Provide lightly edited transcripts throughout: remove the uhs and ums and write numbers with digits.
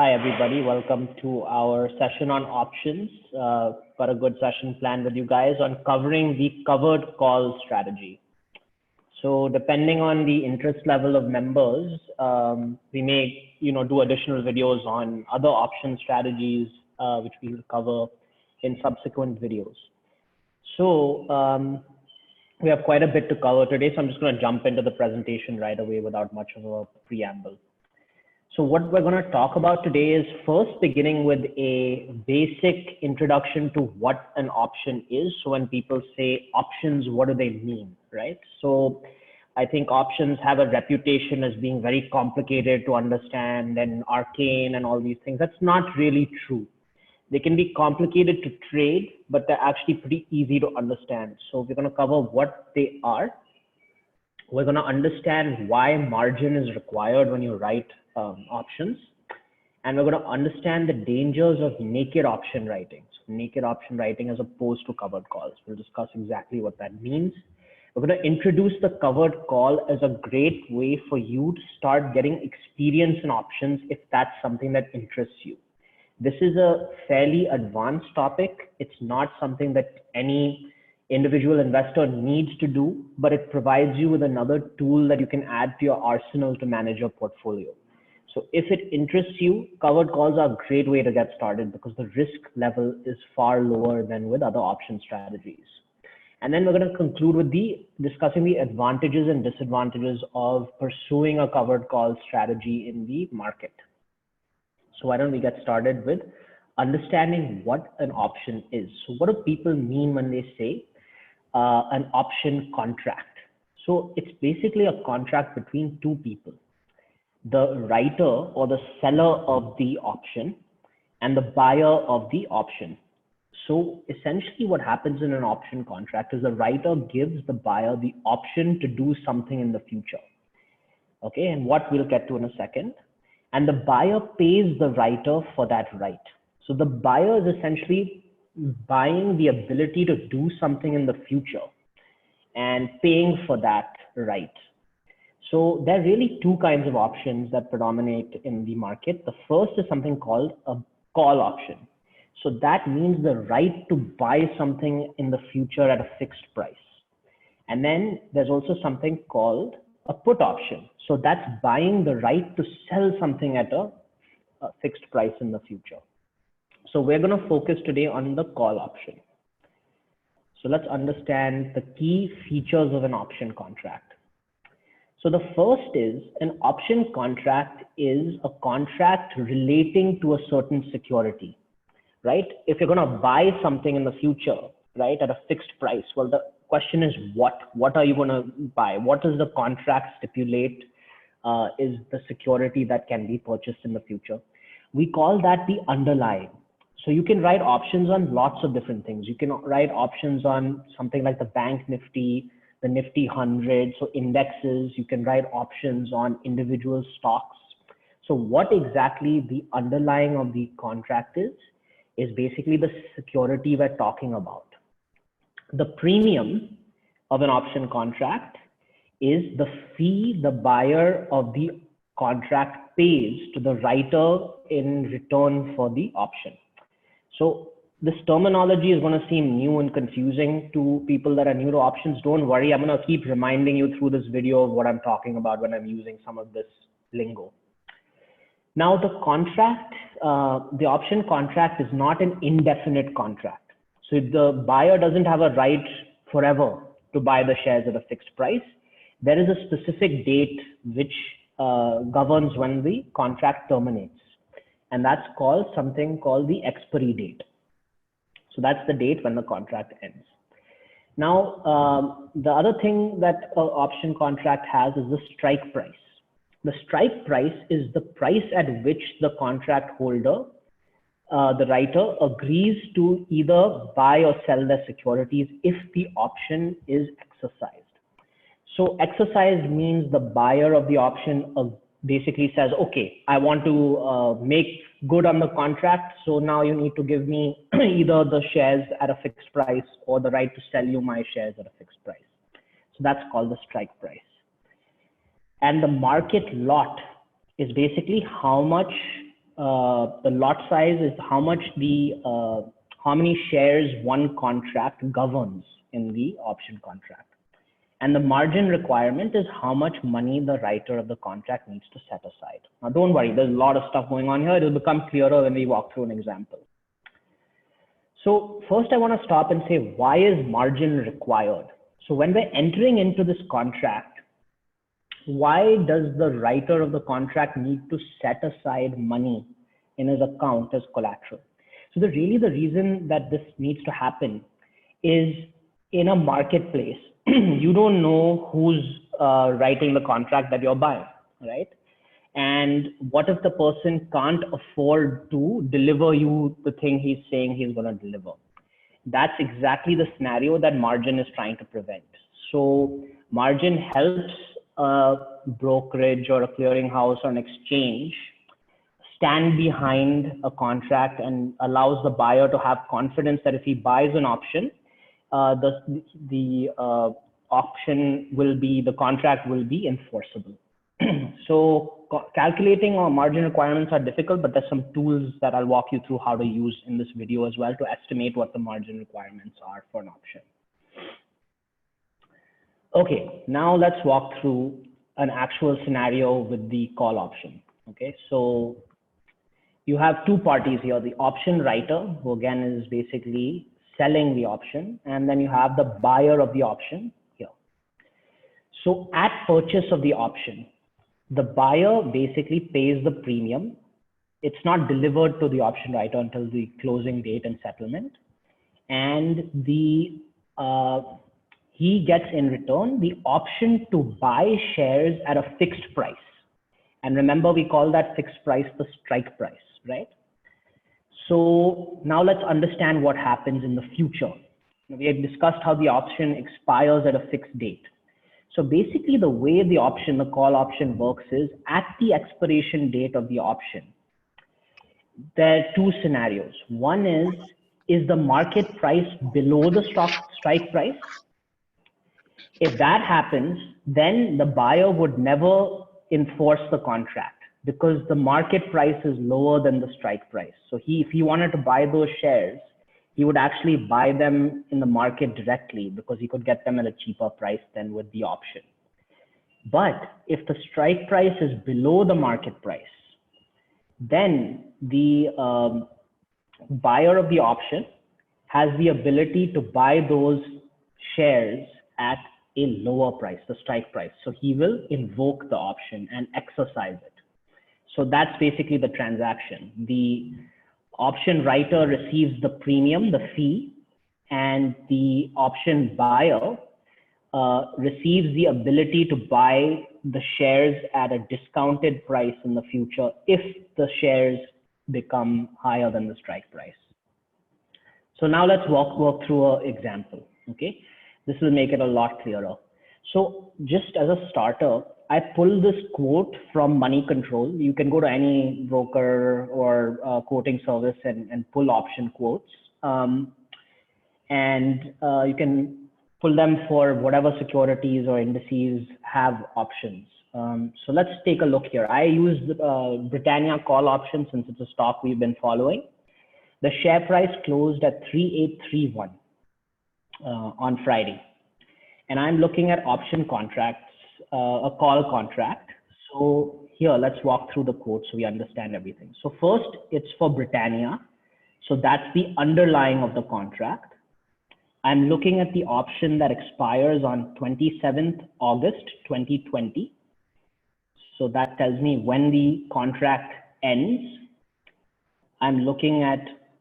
Hi, everybody. Welcome to our session on options. Got a good session planned with you guys on covering the covered call strategy. So depending on the interest level of members, we may, do additional videos on other option strategies, which we will cover in subsequent videos. So we have quite a bit to cover today, so I'm just going to jump into the presentation right away without much of a preamble. So what we're going to talk about today is first beginning with a basic introduction to what an option is. So when people say options, what do they mean, right? So I think options have a reputation as being very complicated to understand and arcane and all these things. That's not really true. They can be complicated to trade, but they're actually pretty easy to understand. So we're going to cover what they are. We're going to understand why margin is required when you write options. And we're going to understand the dangers of naked option writing. So naked option writing as opposed to covered calls. We'll discuss exactly what that means. We're going to introduce the covered call as a great way for you to start getting experience in options if that's something that interests you. This is a fairly advanced topic. It's not something that any individual investor needs to do, but it provides you with another tool that you can add to your arsenal to manage your portfolio. So if it interests you, covered calls are a great way to get started because the risk level is far lower than with other option strategies. And then we're going to conclude with discussing the advantages and disadvantages of pursuing a covered call strategy in the market. So why don't we get started with understanding what an option is. So what do people mean when they say an option contract? So it's basically a contract between two people, the writer or the seller of the option and the buyer of the option. So essentially what happens in an option contract is the writer gives the buyer the option to do something in the future. Okay, and what we'll get to in a second. And the buyer pays the writer for that right. So the buyer is essentially buying the ability to do something in the future and paying for that right. So there are really two kinds of options that predominate in the market. The first is something called a call option. So that means the right to buy something in the future at a fixed price. And then there's also something called a put option. So that's buying the right to sell something at a fixed price in the future. So we're going to focus today on the call option. So let's understand the key features of an option contract. So the first is an option contract is a contract relating to a certain security, right? If you're going to buy something in the future, right, at a fixed price, well, the question is what are you going to buy? What does the contract stipulate is the security that can be purchased in the future? We call that the underlying. So you can write options on lots of different things. You can write options on something like the Bank Nifty, the Nifty 100, so indexes. You can write options on individual stocks. So what exactly the underlying of the contract is basically the security we're talking about. The premium of an option contract is the fee the buyer of the contract pays to the writer in return for the option. So this terminology is going to seem new and confusing to people that are new to options. Don't worry, I'm going to keep reminding you through this video of what I'm talking about when I'm using some of this lingo. Now the contract, the option contract is not an indefinite contract. So the buyer doesn't have a right forever to buy the shares at a fixed price. There is a specific date which governs when the contract terminates. And that's called something called the expiry date. So that's the date when the contract ends. Now, the other thing that an option contract has is the strike price. The strike price is the price at which the contract holder, the writer, agrees to either buy or sell their securities if the option is exercised. So exercised means the buyer of the option basically says, okay, I want to make good on the contract. So now you need to give me either the shares at a fixed price or the right to sell you my shares at a fixed price. So that's called the strike price. And the market lot is basically how much the lot size is how much how many shares one contract governs in the option contract. And the margin requirement is how much money the writer of the contract needs to set aside. Now, don't worry, there's a lot of stuff going on here. It will become clearer when we walk through an example. So first I want to stop and say, why is margin required? So when we're entering into this contract, why does the writer of the contract need to set aside money in his account as collateral? So the reason that this needs to happen is in a marketplace, you don't know who's writing the contract that you're buying, right? And what if the person can't afford to deliver you the thing he's saying he's going to deliver? That's exactly the scenario that margin is trying to prevent. So margin helps a brokerage or a clearinghouse or an exchange stand behind a contract and allows the buyer to have confidence that if he buys an option, the contract will be enforceable. So calculating our margin requirements are difficult, but there's some tools that I'll walk you through how to use in this video as well to estimate what the margin requirements are for an option. Okay, now let's walk through an actual scenario with the call option. Okay, so you have two parties here, the option writer, who again is basically selling the option, and then you have the buyer of the option here. So at purchase of the option, the buyer basically pays the premium. It's not delivered to the option writer until the closing date and settlement. And he gets in return the option to buy shares at a fixed price. And remember, we call that fixed price the strike price, right? So now let's understand what happens in the future. We had discussed how the option expires at a fixed date. So basically the way the call option works is at the expiration date of the option, there are two scenarios. One is the market price below the strike price? If that happens, then the buyer would never enforce the contract because the market price is lower than the strike price. So if he wanted to buy those shares, he would actually buy them in the market directly because he could get them at a cheaper price than with the option. But if the strike price is below the market price, then the buyer of the option has the ability to buy those shares at a lower price, the strike price. So he will invoke the option and exercise it. So that's basically the transaction. The option writer receives the premium, the fee, and the option buyer receives the ability to buy the shares at a discounted price in the future if the shares become higher than the strike price. So now let's walk through an example, okay? This will make it a lot clearer. So just as a starter, I pull this quote from Money Control. You can go to any broker or quoting service and pull option quotes. And you can pull them for whatever securities or indices have options. So let's take a look here. I used Britannia call option since it's a stock we've been following. The share price closed at 3831 on Friday. And I'm looking at option contracts, a call contract. So here, let's walk through the quote so we understand everything. So first, it's for Britannia. So that's the underlying of the contract. I'm looking at the option that expires on 27th August 2020. So that tells me when the contract ends. I'm looking at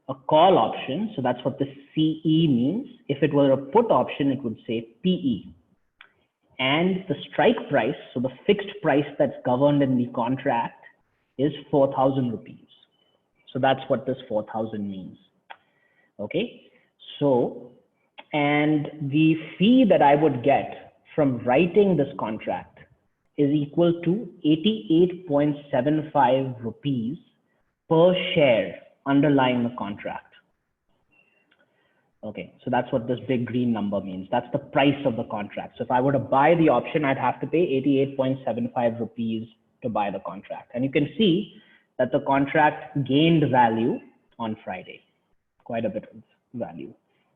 a call option. So that's what the CE means. If it were a put option, it would say PE. And the strike price, so the fixed price that's governed in the contract, is 4,000 rupees. So that's what this 4,000 means. Okay. So, and the fee that I would get from writing this contract is equal to 88.75 rupees per share underlying the contract. Okay, so that's what this big green number means. That's the price of the contract. So if I were to buy the option, I'd have to pay 88.75 rupees to buy the contract. And you can see that the contract gained value on Friday, quite a bit of value.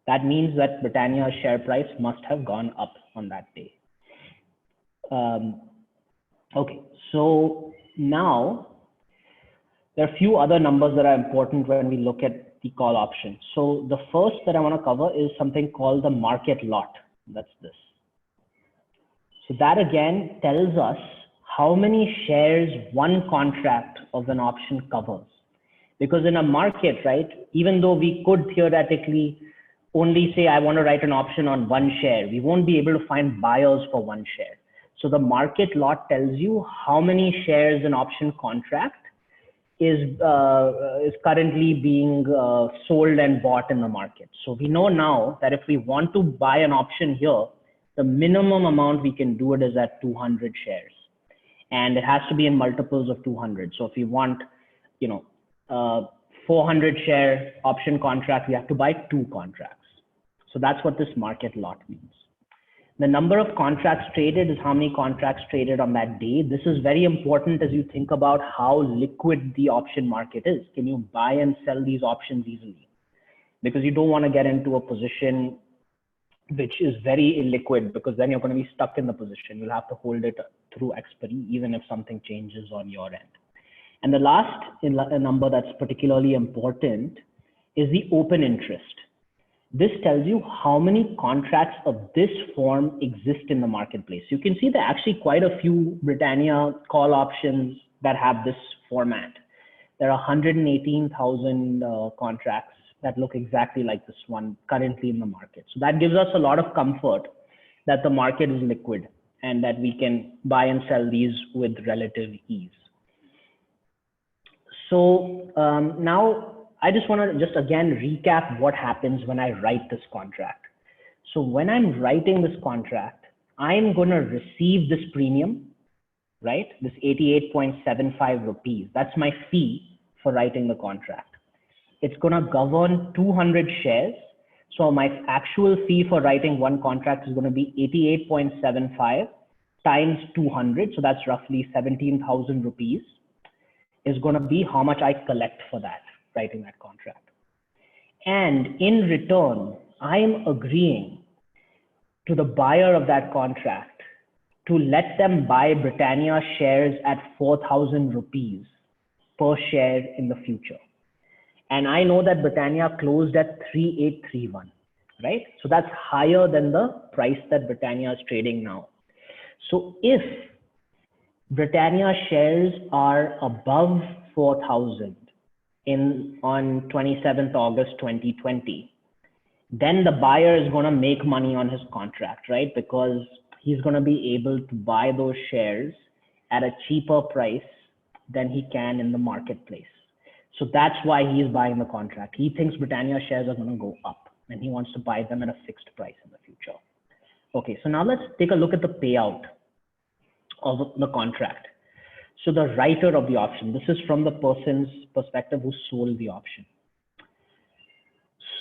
That means that Britannia's share price must have gone up on that day. Okay, so now there are a few other numbers that are important when we look at the call option. So the first that I want to cover is something called the market lot. That's this. So that again tells us how many shares one contract of an option covers. Because in a market, right, even though we could theoretically only say, I want to write an option on one share, we won't be able to find buyers for one share. So the market lot tells you how many shares an option contract is currently being sold and bought in the market. So we know now that if we want to buy an option here, the minimum amount we can do it is at 200 shares. And it has to be in multiples of 200. So if we want, 400 share option contract, we have to buy 2 contracts. So that's what this market lot means. The number of contracts traded is how many contracts traded on that day. This is very important as you think about how liquid the option market is. Can you buy and sell these options easily? Because you don't want to get into a position which is very illiquid, because then you're going to be stuck in the position. You'll have to hold it through expiry, even if something changes on your end. And the last number that's particularly important is the open interest. This tells you how many contracts of this form exist in the marketplace. You can see there are actually quite a few Britannia call options that have this format. There are 118,000 contracts that look exactly like this one currently in the market. So that gives us a lot of comfort that the market is liquid and that we can buy and sell these with relative ease. So now I just want to again recap what happens when I write this contract. So when I'm writing this contract, I'm going to receive this premium, right? This 88.75 rupees. That's my fee for writing the contract. It's going to govern 200 shares. So my actual fee for writing one contract is going to be 88.75 times 200. So that's roughly 17,000 rupees is going to be how much I collect for that, writing that contract. And in return, I am agreeing to the buyer of that contract to let them buy Britannia shares at 4,000 rupees per share in the future. And I know that Britannia closed at 3,831, right? So that's higher than the price that Britannia is trading now. So if Britannia shares are above 4,000 on 27th August 2020, then the buyer is going to make money on his contract, right? Because he's going to be able to buy those shares at a cheaper price than he can in the marketplace. So that's why he's buying the contract. He thinks Britannia shares are going to go up and he wants to buy them at a fixed price in the future. Okay, so now let's take a look at the payout of the contract. So the writer of the option, this is from the person's perspective who sold the option.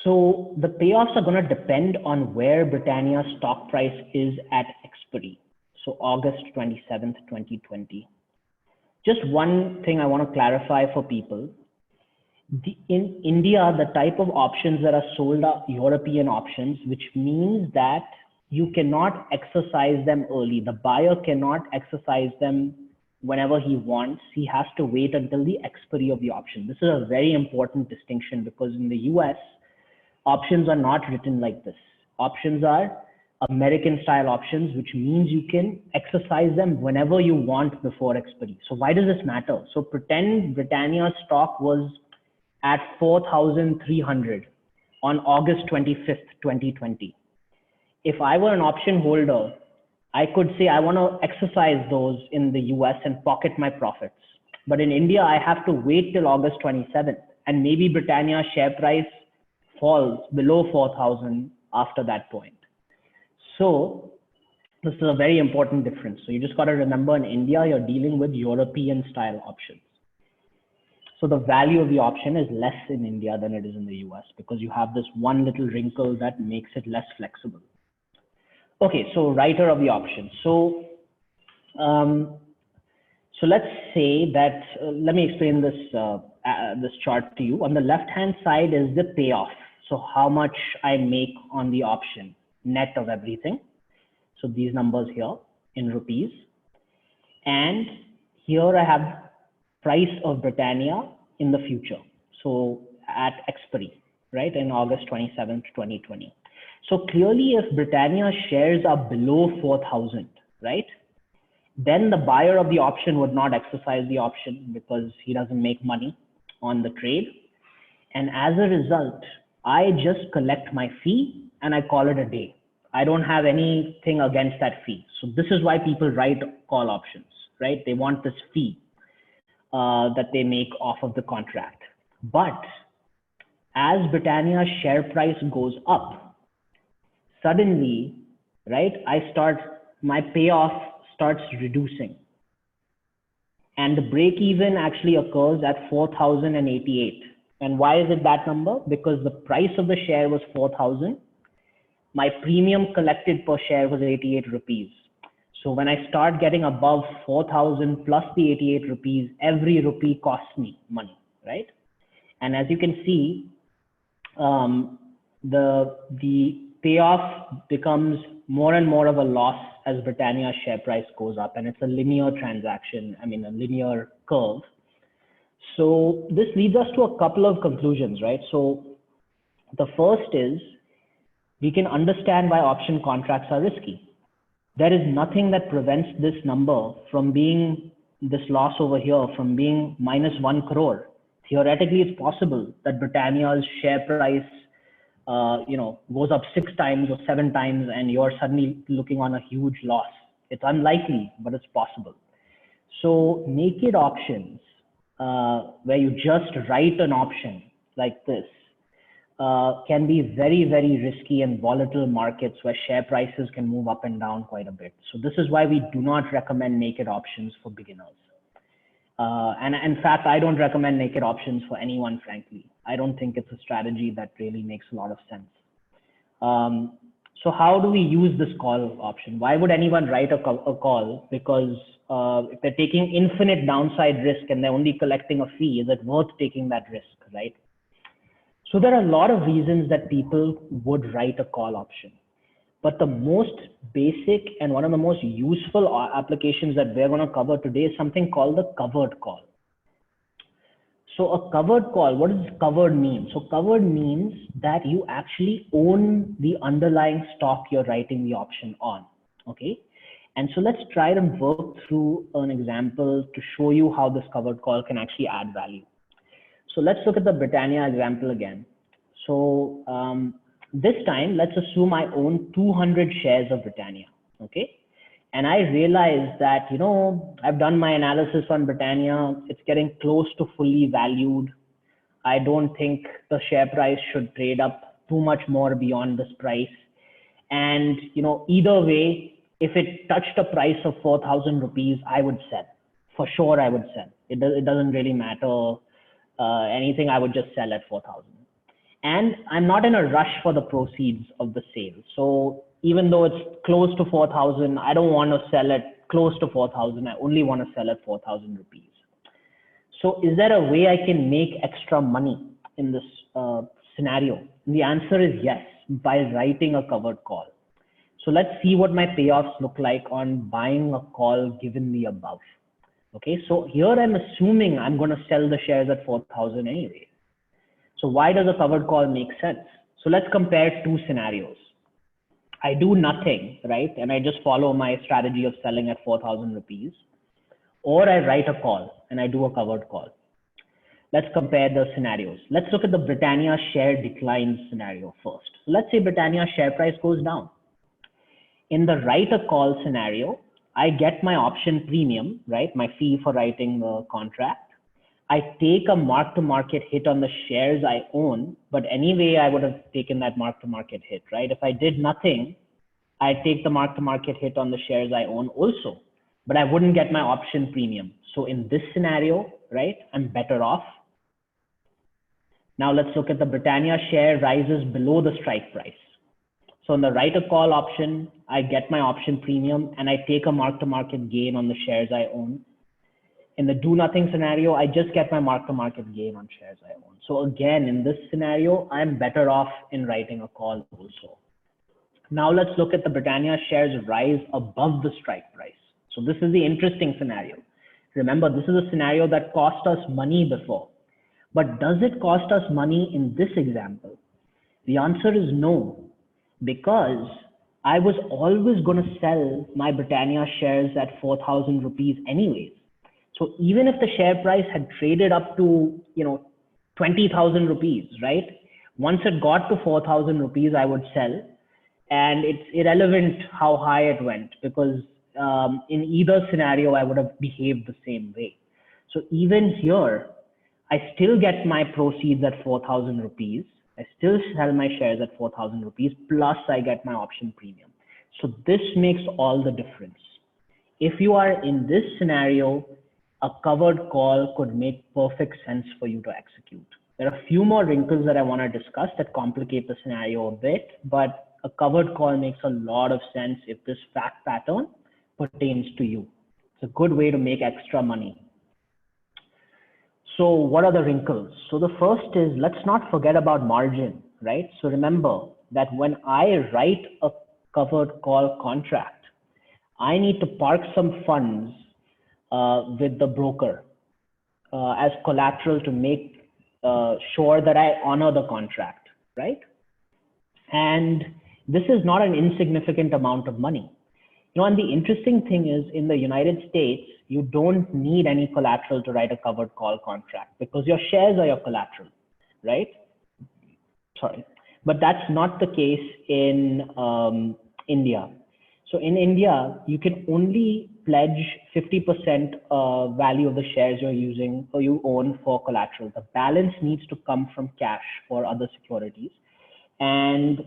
So the payoffs are going to depend on where Britannia's stock price is at expiry. So August 27th, 2020. Just one thing I want to clarify for people. In India, the type of options that are sold are European options, which means that you cannot exercise them early. The buyer cannot exercise them whenever he wants. He has to wait until the expiry of the option. This is a very important distinction because in the US, options are not written like this. Options are American style options, which means you can exercise them whenever you want before expiry. So why does this matter? So pretend Britannia's stock was at 4,300 on August 25th, 2020. If I were an option holder, I could say I want to exercise those in the US and pocket my profits. But in India, I have to wait till August 27th, and maybe Britannia's share price falls below 4,000 after that point. So this is a very important difference. So you just got to remember, in India, you're dealing with European style options. So the value of the option is less in India than it is in the US because you have this one little wrinkle that makes it less flexible. Okay, so writer of the option. So So let's say that, let me explain this, this chart to you. On the left-hand side is the payoff. So how much I make on the option, net of everything. So these numbers here in rupees. And here I have price of Britannia in the future. So at expiry, right, in August 27th, 2020. So clearly if Britannia shares are below 4,000, right, then the buyer of the option would not exercise the option because he doesn't make money on the trade. And as a result, I just collect my fee and I call it a day. I don't have anything against that fee. So this is why people write call options, right? They want this fee that they make off of the contract. But as Britannia's share price goes up, suddenly, right, my payoff starts reducing. And the break even actually occurs at 4,088. And why is it that number? Because the price of the share was 4,000. My premium collected per share was 88 rupees. So when I start getting above 4,000 plus the 88 rupees, every rupee costs me money, right? And as you can see, the payoff becomes more and more of a loss as Britannia's share price goes up, and it's a linear transaction, a linear curve. So this leads us to a couple of conclusions, right? So the first is, we can understand why option contracts are risky. There is nothing that prevents this number from being, this loss over here, from being minus 1 crore. Theoretically, it's possible that Britannia's share price goes up 6 times or 7 times and you're suddenly looking on a huge loss. It's unlikely, but it's possible. So naked options, where you just write an option like this, can be very, very risky and volatile markets where share prices can move up and down quite a bit. So this is why we do not recommend naked options for beginners. And in fact, I don't recommend naked options for anyone, frankly. I don't think it's a strategy that really makes a lot of sense. So how do we use this call option? Why would anyone write a call? Because if they're taking infinite downside risk and they're only collecting a fee, is it worth taking that risk, right? So there are a lot of reasons that people would write a call option. But the most basic and one of the most useful applications that we're going to cover today is something called the covered call. So a covered call, what does covered mean? So covered means that you actually own the underlying stock you're writing the option on, okay? And so let's try and work through an example to show you how this covered call can actually add value. So let's look at the Britannia example again. So this time, let's assume I own 200 shares of Britannia, okay? And I realized that, I've done my analysis on Britannia. It's getting close to fully valued. I don't think the share price should trade up too much more beyond this price. And, either way, if it touched a price of 4,000 rupees, I would sell. For sure, I would sell. It doesn't really matter anything. I would just sell at 4,000. And I'm not in a rush for the proceeds of the sale. So even though it's close to 4,000, I don't want to sell it close to 4,000. I only want to sell at 4,000 rupees. So is there a way I can make extra money in this scenario? And the answer is yes, by writing a covered call. So let's see what my payoffs look like on buying a call given the above. Okay, so here I'm assuming I'm going to sell the shares at 4,000 anyway. So why does a covered call make sense? So let's compare two scenarios. I do nothing, right? And I just follow my strategy of selling at 4,000 rupees. Or I write a call and I do a covered call. Let's compare the scenarios. Let's look at the Britannia share decline scenario first. So let's say Britannia share price goes down. In the write a call scenario, I get my option premium, right? My fee for writing the contract. I take a mark-to-market hit on the shares I own, but anyway, I would have taken that mark-to-market hit, right? If I did nothing, I take the mark-to-market hit on the shares I own also, but I wouldn't get my option premium. So in this scenario, right, I'm better off. Now let's look at the Britannia share rises below the strike price. So in the write a call option, I get my option premium and I take a mark-to-market gain on the shares I own. In the do nothing scenario, I just get my mark to market gain on shares I own. So again, in this scenario, I'm better off in writing a call also. Now let's look at the Britannia shares rise above the strike price. So this is the interesting scenario. Remember, this is a scenario that cost us money before. But does it cost us money in this example? The answer is no, because I was always going to sell my Britannia shares at 4,000 rupees anyways. So even if the share price had traded up to, 20,000 rupees, right? Once it got to 4,000 rupees, I would sell. And it's irrelevant how high it went, because in either scenario, I would have behaved the same way. So even here, I still get my proceeds at 4,000 rupees. I still sell my shares at 4,000 rupees, plus I get my option premium. So this makes all the difference. If you are in this scenario, a covered call could make perfect sense for you to execute. There are a few more wrinkles that I want to discuss that complicate the scenario a bit, but a covered call makes a lot of sense if this fact pattern pertains to you. It's a good way to make extra money. So what are the wrinkles? So the first is, let's not forget about margin, right? So remember that when I write a covered call contract, I need to park some funds with the broker as collateral to make sure that I honor the contract, right? And this is not an insignificant amount of money. And the interesting thing is, in the United States, you don't need any collateral to write a covered call contract because your shares are your collateral, right? Sorry, but that's not the case in India. So in India, you can only pledge 50% value of the shares you're using or you own for collateral. The balance needs to come from cash or other securities. And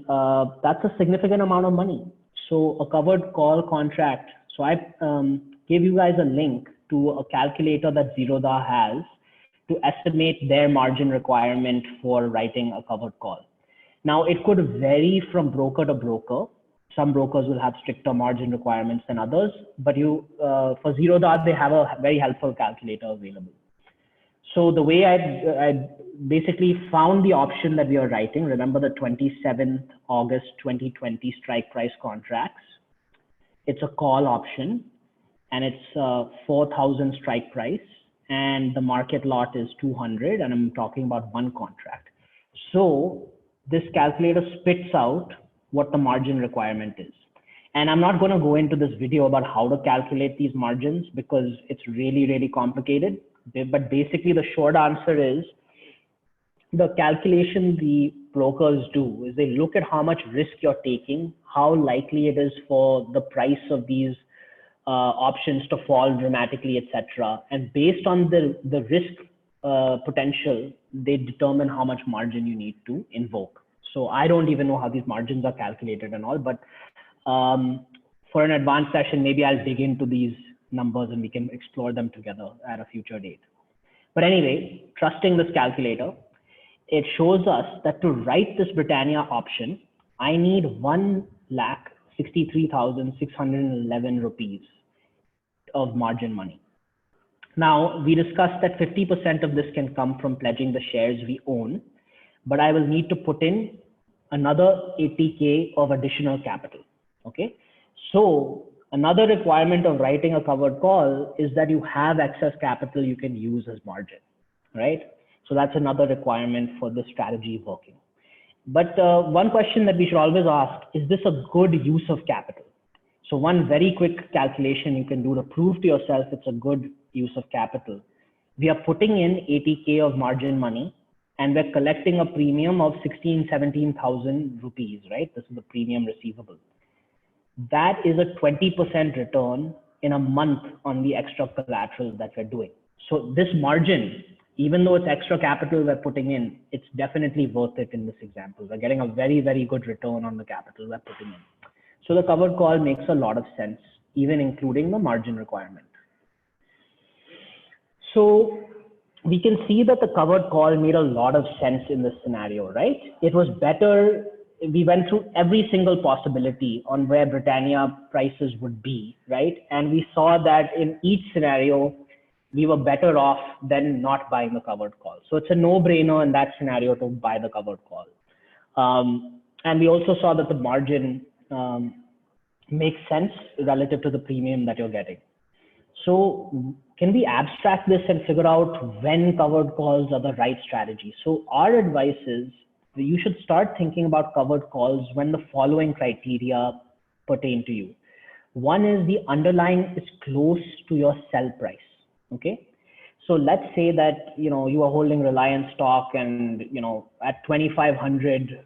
that's a significant amount of money. So a covered call contract. So I gave you guys a link to a calculator that Zerodha has to estimate their margin requirement for writing a covered call. Now it could vary from broker to broker. Some brokers will have stricter margin requirements than others, but for Zerodha, they have a very helpful calculator available. So the way I basically found the option that we are writing, remember the 27th August 2020 strike price contracts. It's a call option and it's 4,000 strike price and the market lot is 200 and I'm talking about one contract. So this calculator spits out what the margin requirement is. And I'm not going to go into this video about how to calculate these margins because it's really, really complicated. But basically the short answer is the calculation the brokers do is they look at how much risk you're taking, how likely it is for the price of these options to fall dramatically, etc. And based on the risk potential, they determine how much margin you need to invoke. So I don't even know how these margins are calculated and all, but for an advanced session, maybe I'll dig into these numbers and we can explore them together at a future date. But anyway, trusting this calculator, it shows us that to write this Britannia option, I need 1,63,611 rupees of margin money. Now, we discussed that 50% of this can come from pledging the shares we own, but I will need to put in another 80K of additional capital, okay? So another requirement of writing a covered call is that you have excess capital you can use as margin, right? So that's another requirement for the strategy working. But one question that we should always ask, is this a good use of capital? So one very quick calculation you can do to prove to yourself it's a good use of capital. We are putting in 80K of margin money and we're collecting a premium of 17,000 rupees, right? This is the premium receivable. That is a 20% return in a month on the extra collateral that we're doing. So this margin, even though it's extra capital we're putting in, it's definitely worth it in this example. We're getting a very, very good return on the capital we're putting in. So the covered call makes a lot of sense, even including the margin requirement. So we can see that the covered call made a lot of sense in this scenario, right? It was better. We went through every single possibility on where Britannia prices would be, right? And we saw that in each scenario, we were better off than not buying the covered call. So it's a no-brainer in that scenario to buy the covered call. And we also saw that the margin makes sense relative to the premium that you're getting. So can we abstract this and figure out when covered calls are the right strategy? So our advice is that you should start thinking about covered calls when the following criteria pertain to you. One is the underlying is close to your sell price. Okay. So let's say that, you are holding Reliance stock and, at 2,500,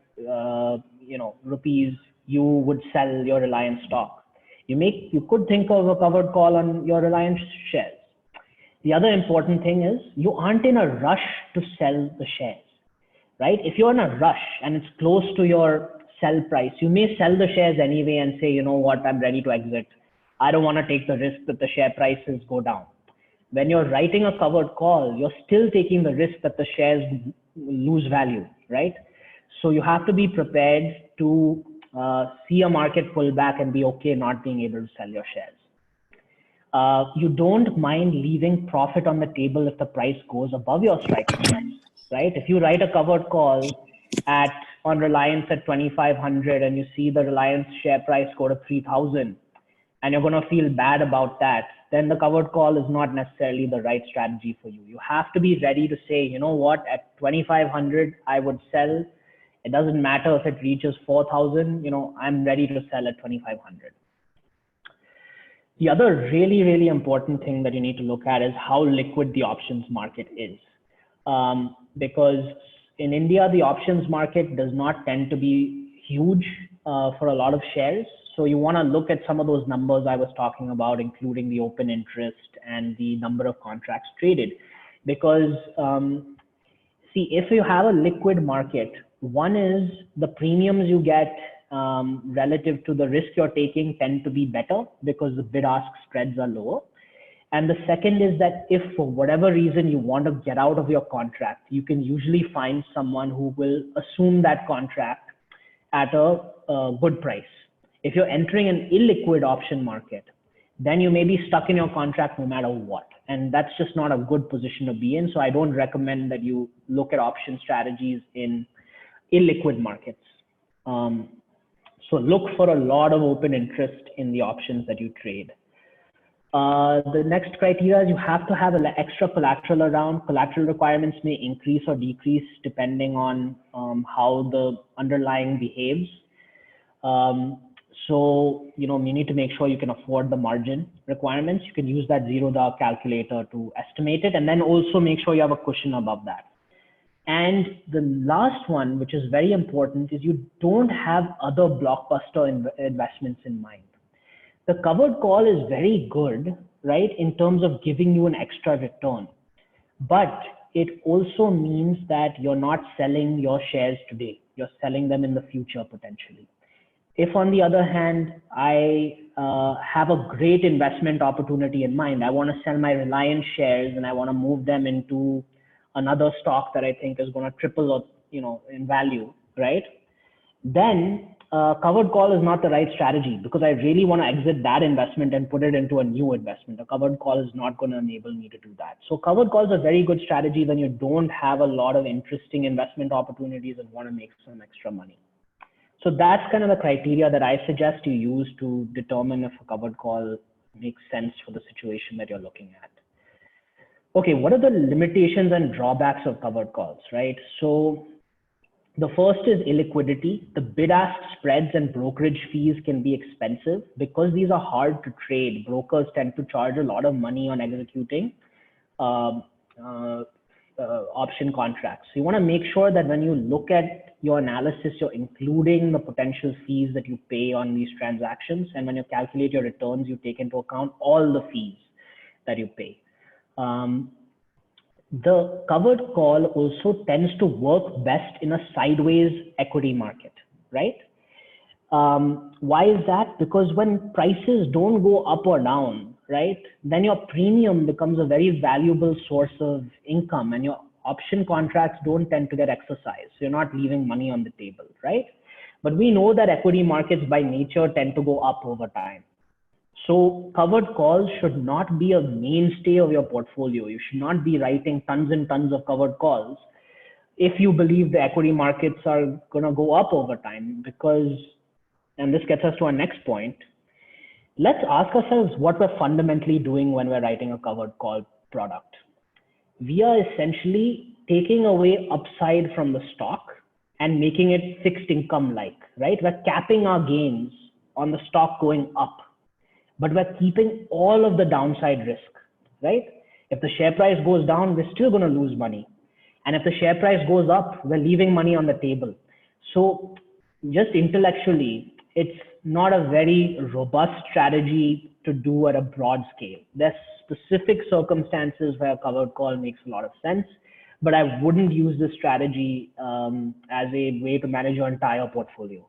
rupees, you would sell your Reliance stock. You could think of a covered call on your Reliance shares. The other important thing is you aren't in a rush to sell the shares, right? If you're in a rush and it's close to your sell price, you may sell the shares anyway and say, you know what, I'm ready to exit. I don't want to take the risk that the share prices go down. When you're writing a covered call, you're still taking the risk that the shares lose value, right? So you have to be prepared to see a market pullback and be okay not being able to sell your shares. You don't mind leaving profit on the table if the price goes above your strike price, right? If you write a covered call on Reliance at 2,500 and you see the Reliance share price go to 3,000 and you're going to feel bad about that, then the covered call is not necessarily the right strategy for you. You have to be ready to say, you know what, at 2,500, I would sell. It doesn't matter if it reaches 4,000, I'm ready to sell at 2,500. The other really, really important thing that you need to look at is how liquid the options market is. Because in India, the options market does not tend to be huge for a lot of shares. So you want to look at some of those numbers I was talking about, including the open interest and the number of contracts traded. Because see, if you have a liquid market, one is the premiums you get relative to the risk you're taking tend to be better because the bid-ask spreads are lower. And the second is that if for whatever reason you want to get out of your contract, you can usually find someone who will assume that contract at a good price. If you're entering an illiquid option market, then you may be stuck in your contract no matter what. And that's just not a good position to be in. So I don't recommend that you look at option strategies in illiquid markets. So look for a lot of open interest in the options that you trade. The next criteria is you have to have extra collateral around. Collateral requirements may increase or decrease depending on how the underlying behaves. So, you need to make sure you can afford the margin requirements. You can use that $0 calculator to estimate it, and then also make sure you have a cushion above that. And the last one, which is very important, is you don't have other blockbuster investments in mind. The covered call is very good, right, in terms of giving you an extra return. But it also means that you're not selling your shares today. You're selling them in the future potentially. If on the other hand, I have a great investment opportunity in mind, I want to sell my Reliance shares and I want to move them into another stock that I think is going to triple or, in value, right? Then covered call is not the right strategy because I really want to exit that investment and put it into a new investment. A covered call is not going to enable me to do that. So covered call is a very good strategy when you don't have a lot of interesting investment opportunities and want to make some extra money. So that's kind of the criteria that I suggest you use to determine if a covered call makes sense for the situation that you're looking at. Okay, what are the limitations and drawbacks of covered calls, right? So the first is illiquidity. The bid-ask spreads and brokerage fees can be expensive because these are hard to trade. Brokers tend to charge a lot of money on executing option contracts. So you want to make sure that when you look at your analysis, you're including the potential fees that you pay on these transactions. And when you calculate your returns, you take into account all the fees that you pay. The covered call also tends to work best in a sideways equity market, right? Why is that? Because when prices don't go up or down, right, then your premium becomes a very valuable source of income and your option contracts don't tend to get exercised. So you're not leaving money on the table, right? But we know that equity markets by nature tend to go up over time. So covered calls should not be a mainstay of your portfolio. You should not be writing tons and tons of covered calls if you believe the equity markets are going to go up over time, because, and this gets us to our next point, let's ask ourselves what we're fundamentally doing when we're writing a covered call product. We are essentially taking away upside from the stock and making it fixed income like, right? We're capping our gains on the stock going up, but we're keeping all of the downside risk, right? If the share price goes down, we're still going to lose money. And if the share price goes up, we're leaving money on the table. So just intellectually, it's not a very robust strategy to do at a broad scale. There's specific circumstances where a covered call makes a lot of sense, but I wouldn't use this strategy as a way to manage your entire portfolio.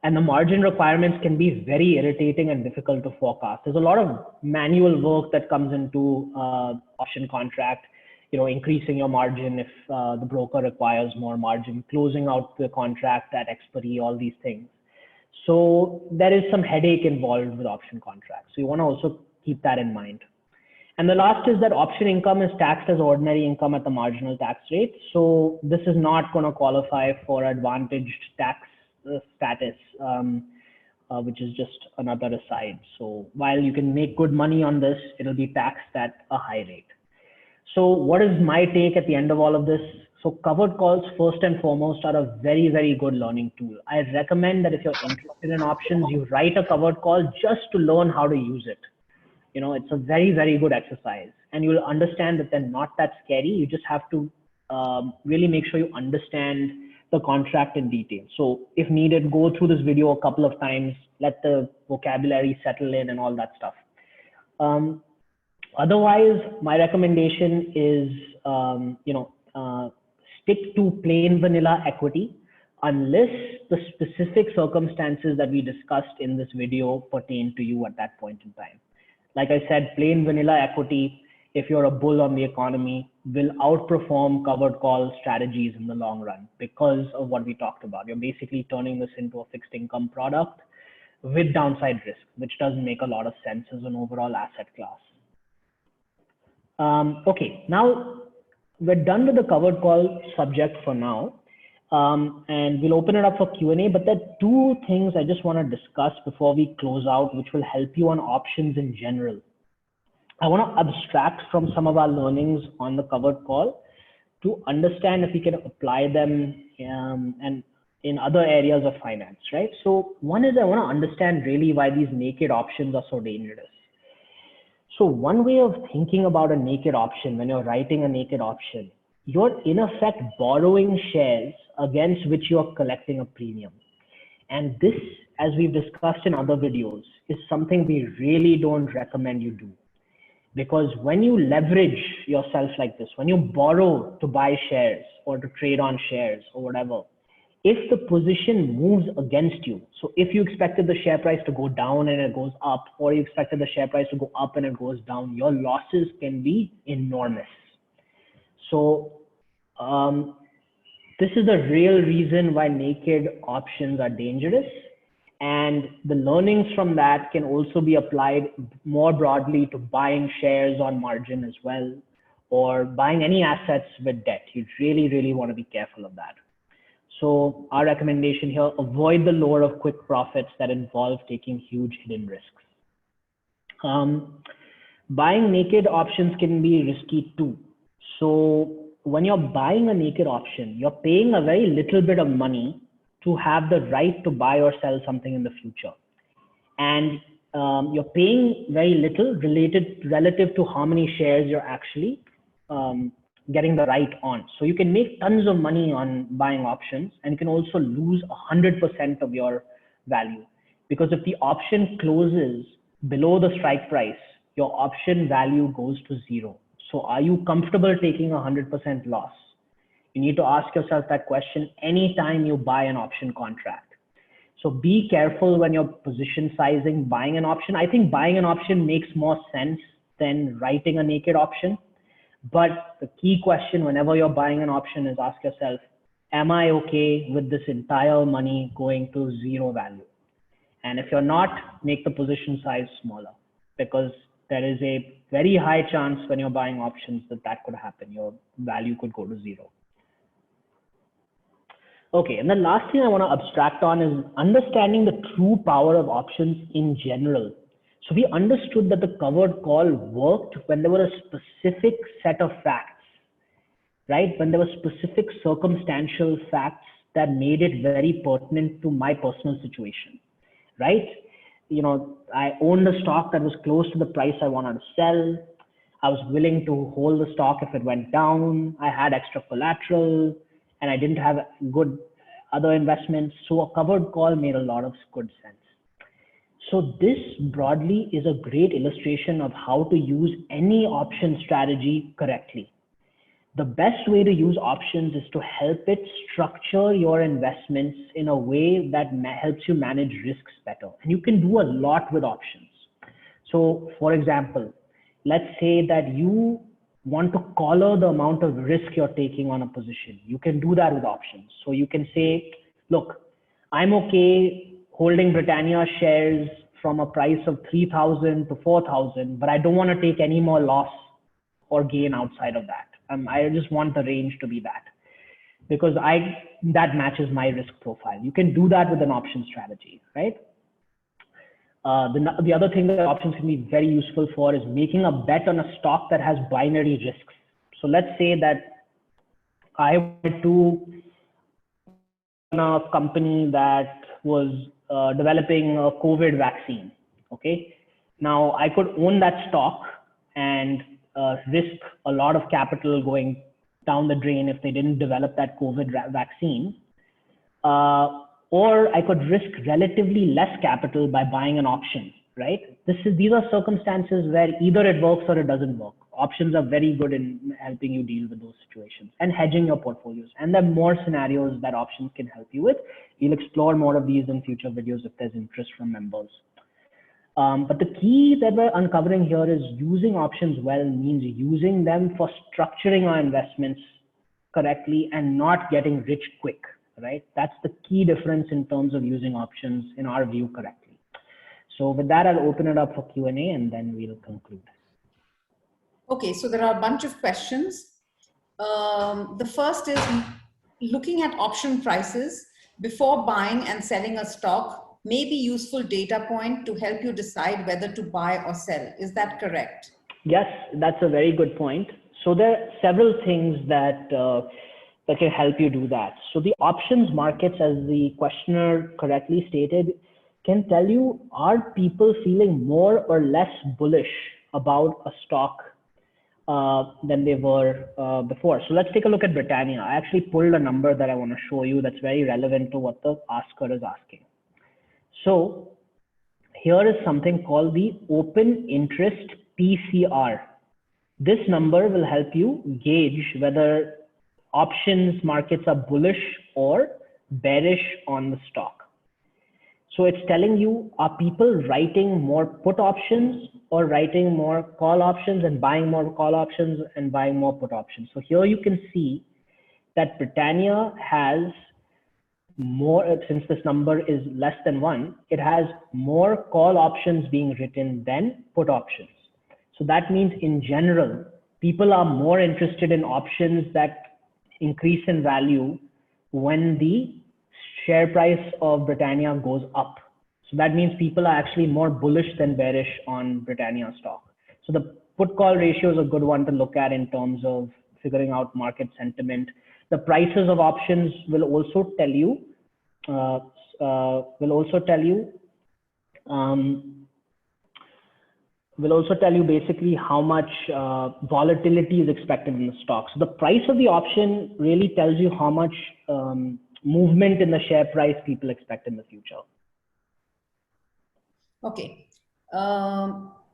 And the margin requirements can be very irritating and difficult to forecast. There's a lot of manual work that comes into option contract, increasing your margin if the broker requires more margin, closing out the contract at expiry, all these things. So there is some headache involved with option contracts. So you want to also keep that in mind. And the last is that option income is taxed as ordinary income at the marginal tax rate. So this is not going to qualify for advantaged tax status, which is just another aside. So while you can make good money on this, it'll be taxed at a high rate. So what is my take at the end of all of this? So covered calls, first and foremost, are a very, very good learning tool. I recommend that if you're interested in options, you write a covered call just to learn how to use it. It's a very, very good exercise, and you'll understand that they're not that scary. You just have to really make sure you understand the contract in detail. So if needed, go through this video a couple of times, let the vocabulary settle in and all that stuff. Otherwise, my recommendation is, stick to plain vanilla equity unless the specific circumstances that we discussed in this video pertain to you at that point in time. Like I said, plain vanilla equity, if you're a bull on the economy, will outperform covered call strategies in the long run because of what we talked about. You're basically turning this into a fixed income product with downside risk, which doesn't make a lot of sense as an overall asset class. Okay, now we're done with the covered call subject for now, and we'll open it up for Q&A, but there are two things I just want to discuss before we close out, which will help you on options in general. I want to abstract from some of our learnings on the covered call to understand if we can apply them and in other areas of finance, right? So one is I want to understand really why these naked options are so dangerous. So one way of thinking about a naked option, when you're writing a naked option, you're in effect borrowing shares against which you're collecting a premium. And this, as we've discussed in other videos, is something we really don't recommend you do. Because when you leverage yourself like this, when you borrow to buy shares or to trade on shares or whatever, if the position moves against you, so if you expected the share price to go down and it goes up, or you expected the share price to go up and it goes down, your losses can be enormous. So this is the real reason why naked options are dangerous. And the learnings from that can also be applied more broadly to buying shares on margin as well, or buying any assets with debt. You really, really want to be careful of that. So our recommendation here, avoid the lure of quick profits that involve taking huge hidden risks. Buying naked options can be risky too. So when you're buying a naked option, you're paying a very little bit of money to have the right to buy or sell something in the future. And you're paying very little relative to how many shares you're actually getting the right on. So you can make tons of money on buying options, and you can also lose 100% of your value. Because if the option closes below the strike price, your option value goes to zero. So are you comfortable taking 100% loss? You need to ask yourself that question anytime you buy an option contract. So be careful when you're position sizing, buying an option. I think buying an option makes more sense than writing a naked option. But the key question whenever you're buying an option is ask yourself, am I okay with this entire money going to zero value? And if you're not, make the position size smaller, because there is a very high chance when you're buying options that could happen. Your value could go to zero. Okay, and the last thing I want to abstract on is understanding the true power of options in general. So we understood that the covered call worked when there were a specific set of facts, right? When there were specific circumstantial facts that made it very pertinent to my personal situation, right? You know, I owned a stock that was close to the price I wanted to sell. I was willing to hold the stock if it went down. I had extra collateral and I didn't have good other investments. So a covered call made a lot of good sense. So this broadly is a great illustration of how to use any option strategy correctly. The best way to use options is to help it structure your investments in a way that helps you manage risks better. And you can do a lot with options. So for example, let's say that you want to collar the amount of risk you're taking on a position. You can do that with options. So you can say, look, I'm okay holding Britannia shares from a price of 3,000 to 4,000, but I don't want to take any more loss or gain outside of that. I just want the range to be that, because that matches my risk profile. You can do that with an option strategy, right? The other thing that options can be very useful for is making a bet on a stock that has binary risks. So let's say that I went to a company that was developing a COVID vaccine. Okay, now I could own that stock and risk a lot of capital going down the drain if they didn't develop that COVID vaccine. Or I could risk relatively less capital by buying an option, right? These are circumstances where either it works or it doesn't work. Options are very good in helping you deal with those situations and hedging your portfolios. And there are more scenarios that options can help you with. We'll explore more of these in future videos if there's interest from members. But the key that we're uncovering here is using options well means using them for structuring our investments correctly and not getting rich quick, right? That's the key difference in terms of using options in our view correctly. So with that, I'll open it up for Q&A and then we'll conclude. Okay, so there are a bunch of questions. The first is looking at option prices before buying and selling a stock may be useful data point to help you decide whether to buy or sell. Is that correct? Yes, that's a very good point. So there are several things that can help you do that. So the options markets, as the questioner correctly stated, can tell you, are people feeling more or less bullish about a stock than they were before. So let's take a look at Britannia. I actually pulled a number that I want to show you that's very relevant to what the asker is asking. So here is something called the open interest PCR. This number will help you gauge whether options markets are bullish or bearish on the stock. So it's telling you, are people writing more put options or writing more call options and buying more call options and buying more put options? So here you can see that Britannia has more, since this number is less than 1, it has more call options being written than put options. So that means in general, people are more interested in options that increase in value when the share price of Britannia goes up. So that means people are actually more bullish than bearish on Britannia stock. So the put call ratio is a good one to look at in terms of figuring out market sentiment. The prices of options will also tell you basically how much volatility is expected in the stock. So the price of the option really tells you how much movement in the share price people expect in the future. Okay.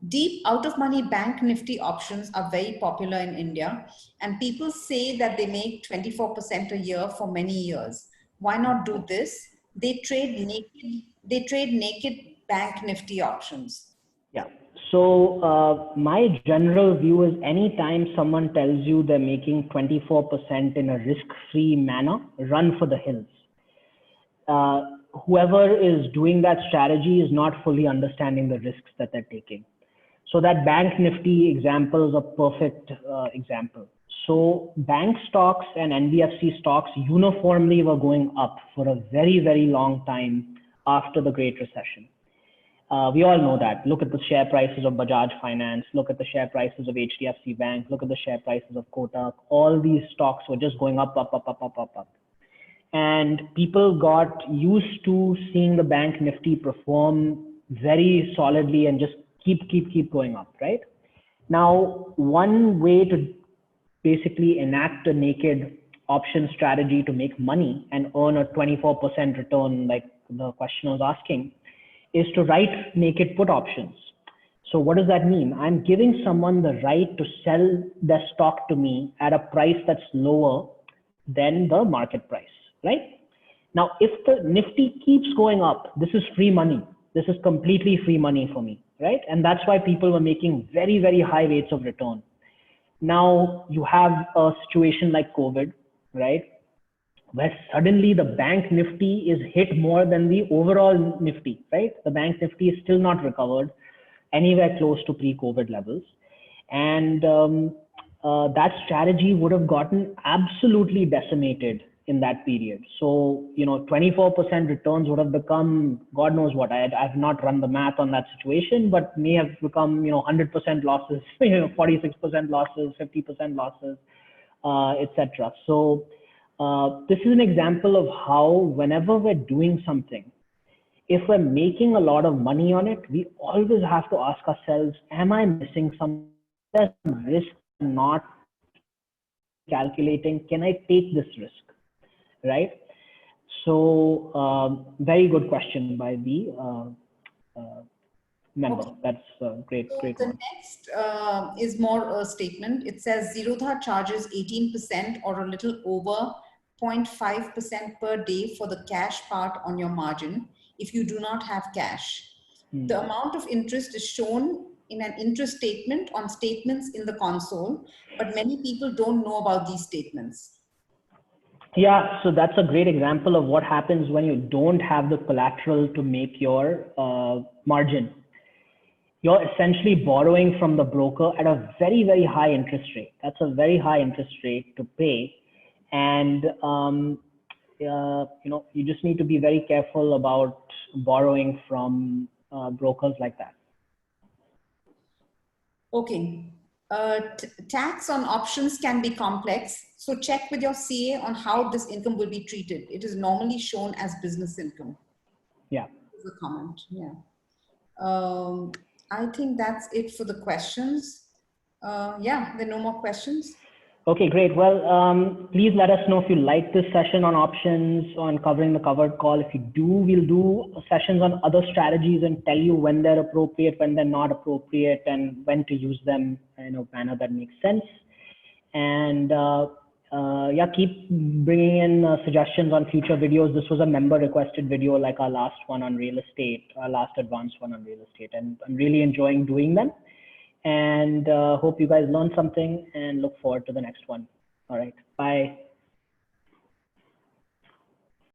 Deep out of money bank nifty options are very popular in India, and people say that they make 24% a year for many years. Why not do this? They trade naked bank nifty options. Yeah. So my general view is anytime someone tells you they're making 24% in a risk-free manner, run for the hills. whoever is doing that strategy is not fully understanding the risks that they're taking. So that Bank Nifty example is a perfect example. So bank stocks and NBFC stocks uniformly were going up for a very, very long time after the Great Recession. We all know that. Look at the share prices of Bajaj Finance, look at the share prices of HDFC Bank, look at the share prices of Kotak. All these stocks were just going up, up, up, up, up, up, up. And people got used to seeing the Bank Nifty perform very solidly and just keep going up, right? Now, one way to basically enact a naked option strategy to make money and earn a 24% return, like the question was asking, is to write naked put options. So what does that mean? I'm giving someone the right to sell their stock to me at a price that's lower than the market price, right? Now, if the Nifty keeps going up, this is free money. This is completely free money for me, right? And that's why people were making very, very high rates of return. Now you have a situation like COVID, right? Where suddenly the Bank Nifty is hit more than the overall Nifty, right? The Bank Nifty is still not recovered anywhere close to pre-COVID levels. And that strategy would have gotten absolutely decimated in that period. So, 24% returns would have become, God knows what. I've not run the math on that situation, but may have become, 100% losses, 46% losses, 50% losses, etc. So this is an example of how whenever we're doing something, if we're making a lot of money on it, we always have to ask ourselves, am I missing some risk not calculating? Can I take this risk? Right? So very good question by the member. Okay. That's a great The one. next is more a statement. It says Zerodha charges 18% or a little over 0.5% per day for the cash part on your margin if you do not have cash. The amount of interest is shown in an interest statement on statements in the console, but many people don't know about these statements. Yeah, so that's a great example of what happens when you don't have the collateral to make your margin. You're essentially borrowing from the broker at a very, very high interest rate. That's a very high interest rate to pay. And, you just need to be very careful about borrowing from brokers like that. Okay. Tax on options can be complex. So check with your CA on how this income will be treated. It is normally shown as business income. Yeah. There's a comment. Yeah. I think that's it for the questions. Yeah, there are no more questions. Okay, great. Well, please let us know if you like this session on options, on covering the covered call. If you do, we'll do sessions on other strategies and tell you when they're appropriate, when they're not appropriate, and when to use them in a manner that makes sense. And yeah, keep bringing in suggestions on future videos. This was a member requested video, like our last one on real estate, our last advanced one on real estate. And I'm really enjoying doing them. And hope you guys learned something and look forward to the next one. All right. Bye.